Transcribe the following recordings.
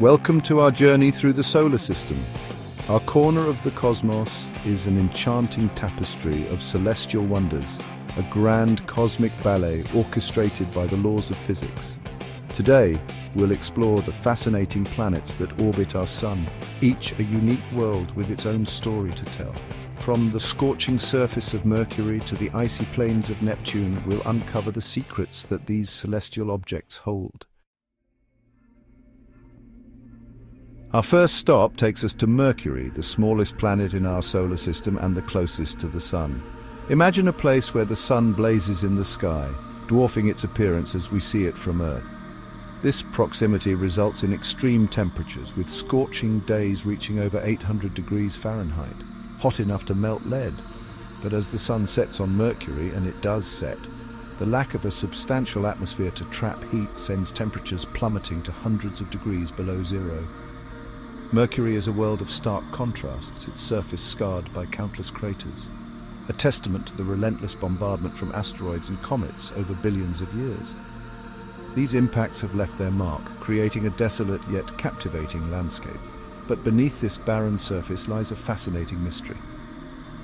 Welcome to our journey through the solar system. Our corner of the cosmos is an enchanting tapestry of celestial wonders, a grand cosmic ballet orchestrated by the laws of physics. Today, we'll explore the fascinating planets that orbit our sun, each a unique world with its own story to tell. From the scorching surface of Mercury to the icy plains of Neptune, we'll uncover the secrets that these celestial objects hold. Our first stop takes us to Mercury, the smallest planet in our solar system and the closest to the sun. Imagine a place where the sun blazes in the sky, dwarfing its appearance as we see it from Earth. This proximity results in extreme temperatures, with scorching days reaching over 800 degrees Fahrenheit, hot enough to melt lead. But as the sun sets on Mercury, and it does set, the lack of a substantial atmosphere to trap heat sends temperatures plummeting to hundreds of degrees below zero. Mercury is a world of stark contrasts, its surface scarred by countless craters, a testament to the relentless bombardment from asteroids and comets over billions of years. These impacts have left their mark, creating a desolate yet captivating landscape. But beneath this barren surface lies a fascinating mystery.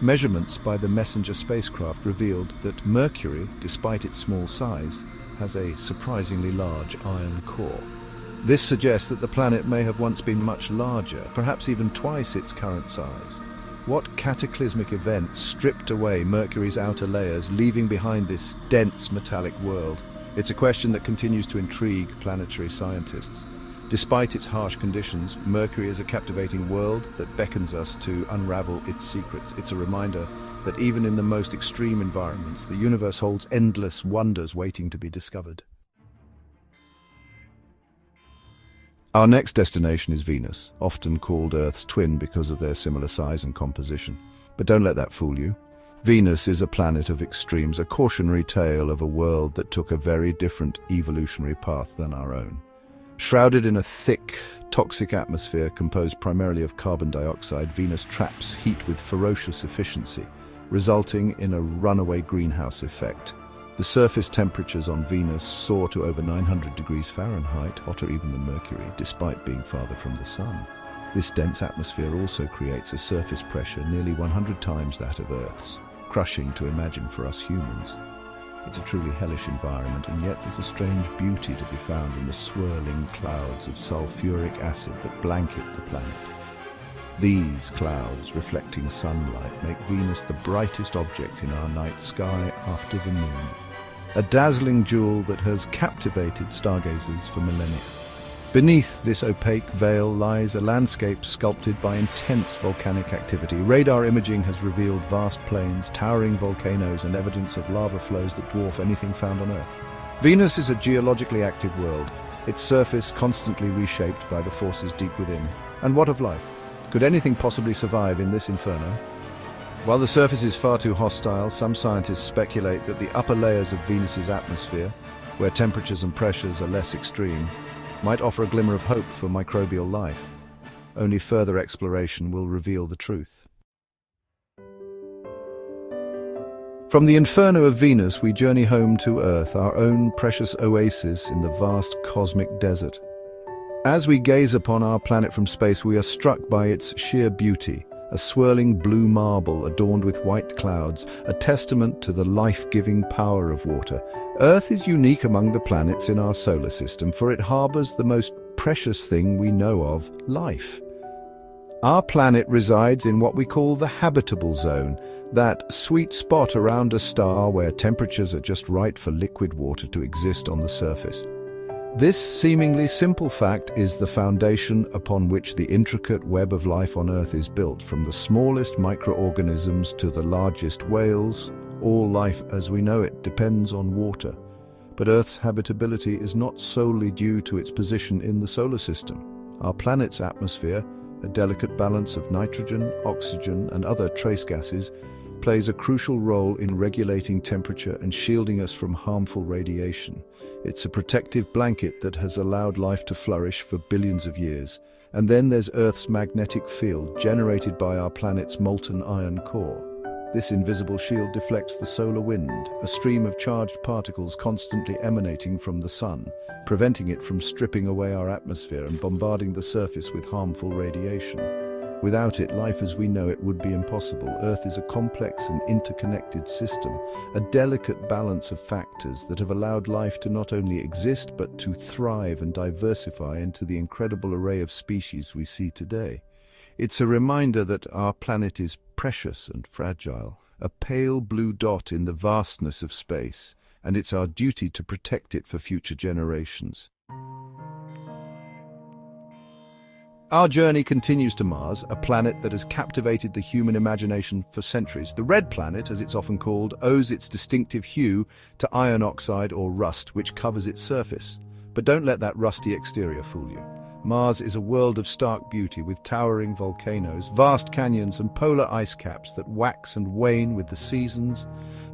Measurements by the Messenger spacecraft revealed that Mercury, despite its small size, has a surprisingly large iron core. This suggests that the planet may have once been much larger, perhaps even twice its current size. What cataclysmic event stripped away Mercury's outer layers, leaving behind this dense metallic world? It's a question that continues to intrigue planetary scientists. Despite its harsh conditions, Mercury is a captivating world that beckons us to unravel its secrets. It's a reminder that even in the most extreme environments, the universe holds endless wonders waiting to be discovered. Our next destination is Venus, often called Earth's twin because of their similar size and composition. But don't let that fool you. Venus is a planet of extremes, a cautionary tale of a world that took a very different evolutionary path than our own. Shrouded in a thick, toxic atmosphere composed primarily of carbon dioxide, Venus traps heat with ferocious efficiency, resulting in a runaway greenhouse effect. The surface temperatures on Venus soar to over 900 degrees Fahrenheit, hotter even than Mercury, despite being farther from the sun. This dense atmosphere also creates a surface pressure nearly 100 times that of Earth's, crushing to imagine for us humans. It's a truly hellish environment, and yet there's a strange beauty to be found in the swirling clouds of sulfuric acid that blanket the planet. These clouds, reflecting sunlight, make Venus the brightest object in our night sky after the moon, a dazzling jewel that has captivated stargazers for millennia. Beneath this opaque veil lies a landscape sculpted by intense volcanic activity. Radar imaging has revealed vast plains, towering volcanoes, and evidence of lava flows that dwarf anything found on Earth. Venus is a geologically active world, its surface constantly reshaped by the forces deep within. And what of life? Could anything possibly survive in this inferno? While the surface is far too hostile, some scientists speculate that the upper layers of Venus's atmosphere, where temperatures and pressures are less extreme, might offer a glimmer of hope for microbial life. Only further exploration will reveal the truth. From the inferno of Venus, we journey home to Earth, our own precious oasis in the vast cosmic desert. As we gaze upon our planet from space, we are struck by its sheer beauty, a swirling blue marble adorned with white clouds, a testament to the life-giving power of water. Earth is unique among the planets in our solar system, for it harbors the most precious thing we know of, life. Our planet resides in what we call the habitable zone, that sweet spot around a star where temperatures are just right for liquid water to exist on the surface. This seemingly simple fact is the foundation upon which the intricate web of life on Earth is built, from the smallest microorganisms to the largest whales. All life as we know it depends on water. But Earth's habitability is not solely due to its position in the solar system. Our planet's atmosphere, a delicate balance of nitrogen, oxygen, and other trace gases, plays a crucial role in regulating temperature and shielding us from harmful radiation. It's a protective blanket that has allowed life to flourish for billions of years. And then there's Earth's magnetic field, generated by our planet's molten iron core. This invisible shield deflects the solar wind, a stream of charged particles constantly emanating from the sun, preventing it from stripping away our atmosphere and bombarding the surface with harmful radiation. Without it, life as we know it would be impossible. Earth is a complex and interconnected system, a delicate balance of factors that have allowed life to not only exist but to thrive and diversify into the incredible array of species we see today. It's a reminder that our planet is precious and fragile, a pale blue dot in the vastness of space, and it's our duty to protect it for future generations. Our journey continues to Mars, a planet that has captivated the human imagination for centuries. The Red Planet, as it's often called, owes its distinctive hue to iron oxide or rust, which covers its surface. But don't let that rusty exterior fool you. Mars is a world of stark beauty with towering volcanoes, vast canyons and polar ice caps that wax and wane with the seasons.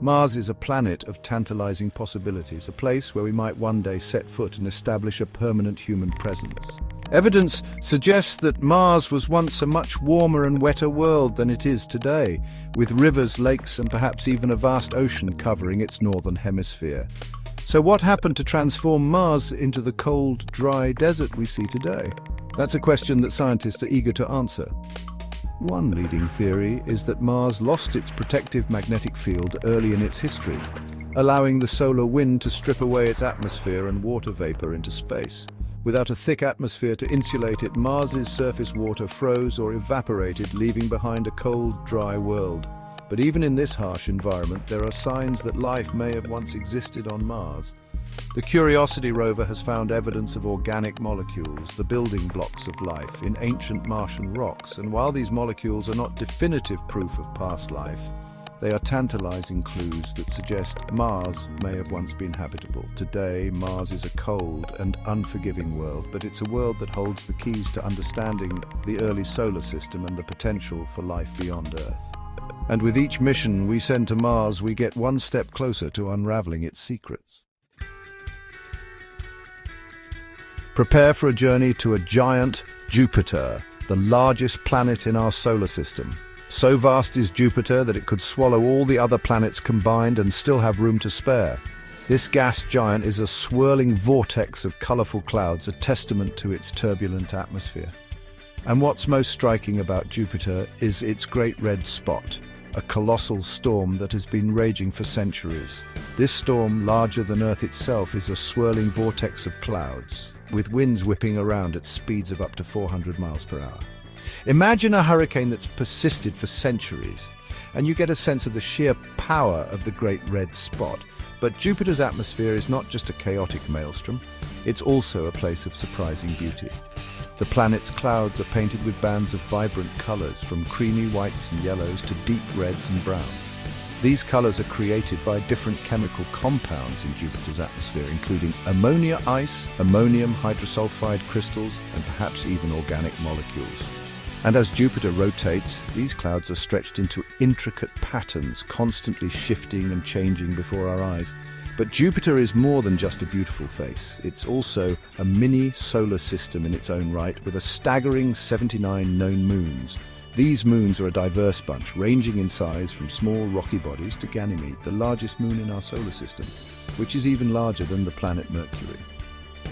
Mars is a planet of tantalizing possibilities, a place where we might one day set foot and establish a permanent human presence. Evidence suggests that Mars was once a much warmer and wetter world than it is today, with rivers, lakes and perhaps even a vast ocean covering its northern hemisphere. So what happened to transform Mars into the cold, dry desert we see today? That's a question that scientists are eager to answer. One leading theory is that Mars lost its protective magnetic field early in its history, allowing the solar wind to strip away its atmosphere and water vapor into space. Without a thick atmosphere to insulate it, Mars's surface water froze or evaporated, leaving behind a cold, dry world. But even in this harsh environment, there are signs that life may have once existed on Mars. The Curiosity rover has found evidence of organic molecules, the building blocks of life, in ancient Martian rocks, and while these molecules are not definitive proof of past life, they are tantalizing clues that suggest Mars may have once been habitable. Today, Mars is a cold and unforgiving world, but it's a world that holds the keys to understanding the early solar system and the potential for life beyond Earth. And with each mission we send to Mars, we get one step closer to unraveling its secrets. Prepare for a journey to a giant Jupiter, the largest planet in our solar system. So vast is Jupiter that it could swallow all the other planets combined and still have room to spare. This gas giant is a swirling vortex of colorful clouds, a testament to its turbulent atmosphere. And what's most striking about Jupiter is its great red spot, a colossal storm that has been raging for centuries. This storm, larger than Earth itself, is a swirling vortex of clouds, with winds whipping around at speeds of up to 400 miles per hour. Imagine a hurricane that's persisted for centuries, and you get a sense of the sheer power of the great red spot. But Jupiter's atmosphere is not just a chaotic maelstrom, it's also a place of surprising beauty. The planet's clouds are painted with bands of vibrant colors, from creamy whites and yellows to deep reds and browns. These colors are created by different chemical compounds in Jupiter's atmosphere, including ammonia ice, ammonium hydrosulfide crystals, and perhaps even organic molecules. And as Jupiter rotates, these clouds are stretched into intricate patterns, constantly shifting and changing before our eyes. But Jupiter is more than just a beautiful face. It's also a mini solar system in its own right, with a staggering 79 known moons. These moons are a diverse bunch, ranging in size from small rocky bodies to Ganymede, the largest moon in our solar system, which is even larger than the planet Mercury.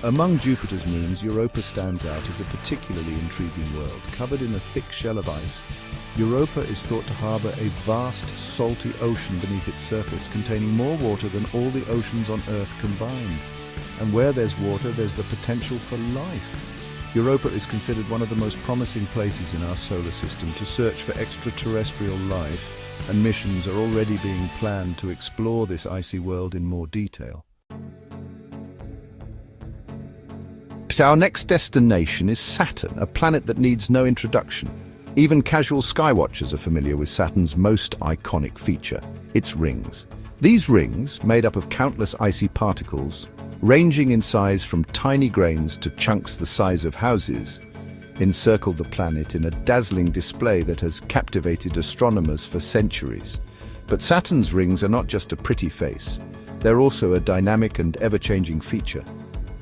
Among Jupiter's moons, Europa stands out as a particularly intriguing world. Covered in a thick shell of ice, Europa is thought to harbour a vast, salty ocean beneath its surface, containing more water than all the oceans on Earth combined. And where there's water, there's the potential for life. Europa is considered one of the most promising places in our solar system to search for extraterrestrial life, and missions are already being planned to explore this icy world in more detail. Our next destination is Saturn, a planet that needs no introduction. Even casual skywatchers are familiar with Saturn's most iconic feature, its rings. These rings, made up of countless icy particles, ranging in size from tiny grains to chunks the size of houses, encircle the planet in a dazzling display that has captivated astronomers for centuries. But Saturn's rings are not just a pretty face, they're also a dynamic and ever-changing feature.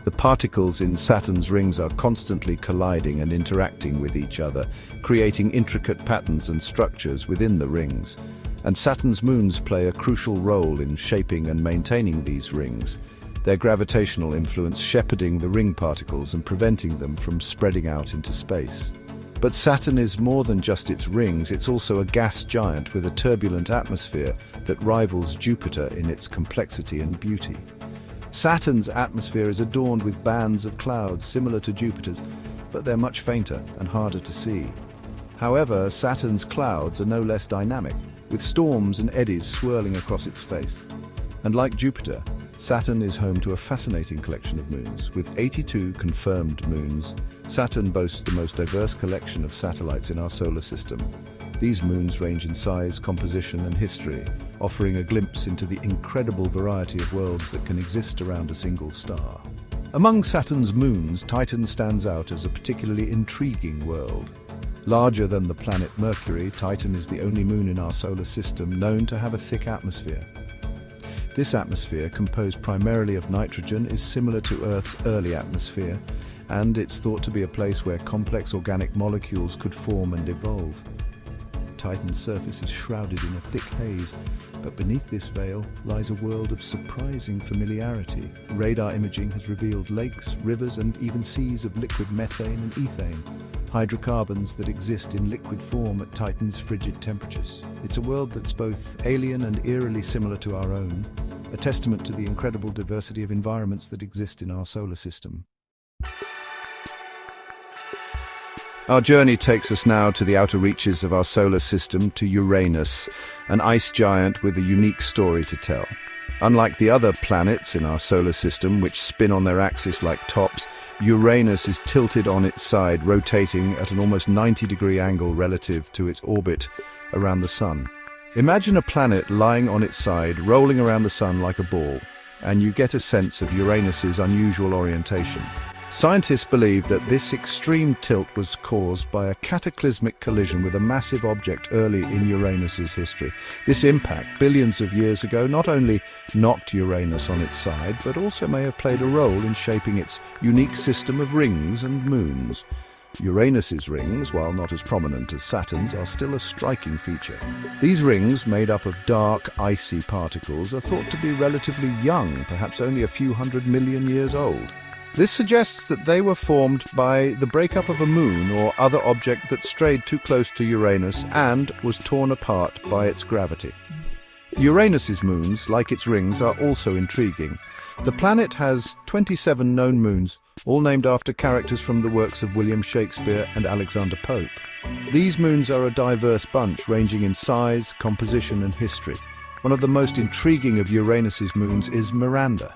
The particles in Saturn's rings are constantly colliding and interacting with each other, creating intricate patterns and structures within the rings. And Saturn's moons play a crucial role in shaping and maintaining these rings. their gravitational influence shepherding the ring particles and preventing them from spreading out into space. But Saturn is more than just its rings, it's also a gas giant with a turbulent atmosphere that rivals Jupiter in its complexity and beauty. Saturn's atmosphere is adorned with bands of clouds similar to Jupiter's, but they're much fainter and harder to see. However, Saturn's clouds are no less dynamic, with storms and eddies swirling across its face. And like Jupiter, Saturn is home to a fascinating collection of moons. With 82 confirmed moons, Saturn boasts the most diverse collection of satellites in our solar system. These moons range in size, composition, and history, offering a glimpse into the incredible variety of worlds that can exist around a single star. Among Saturn's moons, Titan stands out as a particularly intriguing world. Larger than the planet Mercury, Titan is the only moon in our solar system known to have a thick atmosphere. This atmosphere, composed primarily of nitrogen, is similar to Earth's early atmosphere, and it's thought to be a place where complex organic molecules could form and evolve. Titan's surface is shrouded in a thick haze, but beneath this veil lies a world of surprising familiarity. Radar imaging has revealed lakes, rivers, and even seas of liquid methane and ethane, hydrocarbons that exist in liquid form at Titan's frigid temperatures. It's a world that's both alien and eerily similar to our own, a testament to the incredible diversity of environments that exist in our solar system. Our journey takes us now to the outer reaches of our solar system, to Uranus, an ice giant with a unique story to tell. Unlike the other planets in our solar system, which spin on their axis like tops, Uranus is tilted on its side, rotating at an almost 90-degree angle relative to its orbit around the Sun. Imagine a planet lying on its side, rolling around the Sun like a ball, and you get a sense of Uranus's unusual orientation. Scientists believe that this extreme tilt was caused by a cataclysmic collision with a massive object early in Uranus's history. This impact, billions of years ago, not only knocked Uranus on its side, but also may have played a role in shaping its unique system of rings and moons. Uranus's rings, while not as prominent as Saturn's, are still a striking feature. These rings, made up of dark, icy particles, are thought to be relatively young, perhaps only a few 100 million years old. This suggests that they were formed by the breakup of a moon or other object that strayed too close to Uranus and was torn apart by its gravity. Uranus's moons, like its rings, are also intriguing. The planet has 27 known moons, all named after characters from the works of William Shakespeare and Alexander Pope. These moons are a diverse bunch, ranging in size, composition, and history. One of the most intriguing of Uranus's moons is Miranda.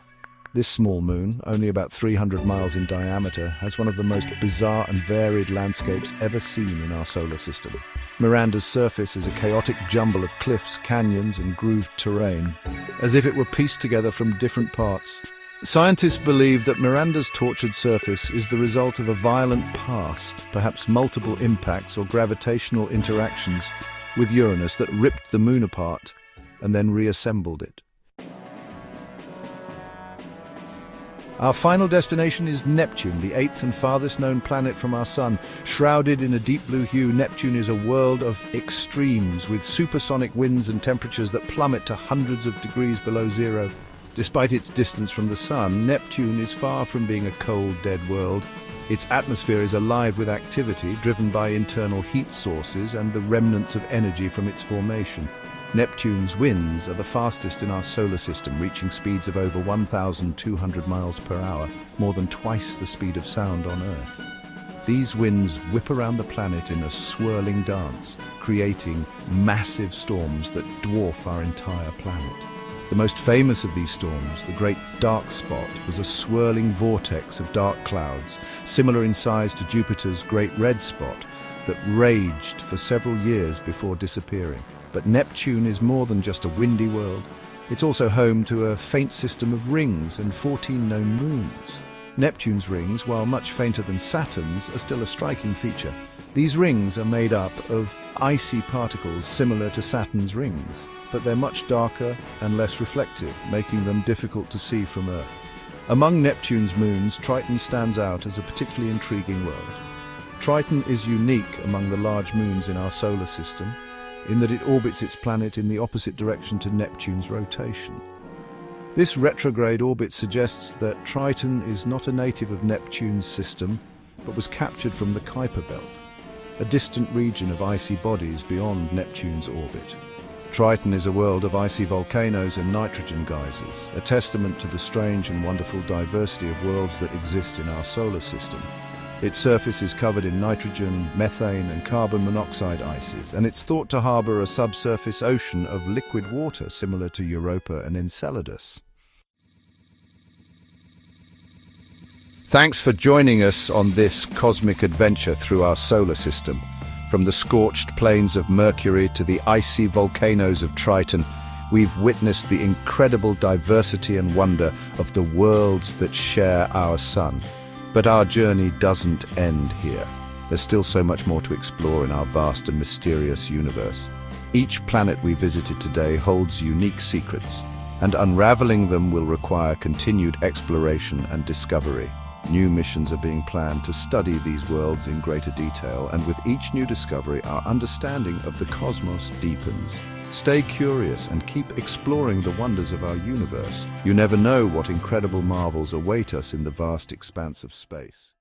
This small moon, only about 300 miles in diameter, has one of the most bizarre and varied landscapes ever seen in our solar system. Miranda's surface is a chaotic jumble of cliffs, canyons, and grooved terrain, as if it were pieced together from different parts. Scientists believe that Miranda's tortured surface is the result of a violent past, perhaps multiple impacts or gravitational interactions with Uranus that ripped the moon apart and then reassembled it. Our final destination is Neptune, the eighth and farthest known planet from our Sun. Shrouded in a deep blue hue, Neptune is a world of extremes, with supersonic winds and temperatures that plummet to hundreds of degrees below zero. Despite its distance from the Sun, Neptune is far from being a cold, dead world. Its atmosphere is alive with activity, driven by internal heat sources and the remnants of energy from its formation. Neptune's winds are the fastest in our solar system, reaching speeds of over 1,200 miles per hour, more than twice the speed of sound on Earth. These winds whip around the planet in a swirling dance, creating massive storms that dwarf our entire planet. The most famous of these storms, the Great Dark Spot, was a swirling vortex of dark clouds, similar in size to Jupiter's Great Red Spot, that raged for several years before disappearing. But Neptune is more than just a windy world. It's also home to a faint system of rings and 14 known moons. Neptune's rings, while much fainter than Saturn's, are still a striking feature. These rings are made up of icy particles similar to Saturn's rings, but they're much darker and less reflective, making them difficult to see from Earth. Among Neptune's moons, Triton stands out as a particularly intriguing world. Triton is unique among the large moons in our solar system, in that it orbits its planet in the opposite direction to Neptune's rotation. This retrograde orbit suggests that Triton is not a native of Neptune's system, but was captured from the Kuiper Belt, a distant region of icy bodies beyond Neptune's orbit. Triton is a world of icy volcanoes and nitrogen geysers, a testament to the strange and wonderful diversity of worlds that exist in our solar system. Its surface is covered in nitrogen, methane and carbon monoxide ices, and it's thought to harbour a subsurface ocean of liquid water similar to Europa and Enceladus. Thanks for joining us on this cosmic adventure through our solar system. From the scorched plains of Mercury to the icy volcanoes of Triton, we've witnessed the incredible diversity and wonder of the worlds that share our sun. But our journey doesn't end here. There's still so much more to explore in our vast and mysterious universe. Each planet we visited today holds unique secrets, and unraveling them will require continued exploration and discovery. New missions are being planned to study these worlds in greater detail, and with each new discovery, our understanding of the cosmos deepens. Stay curious and keep exploring the wonders of our universe. You never know what incredible marvels await us in the vast expanse of space.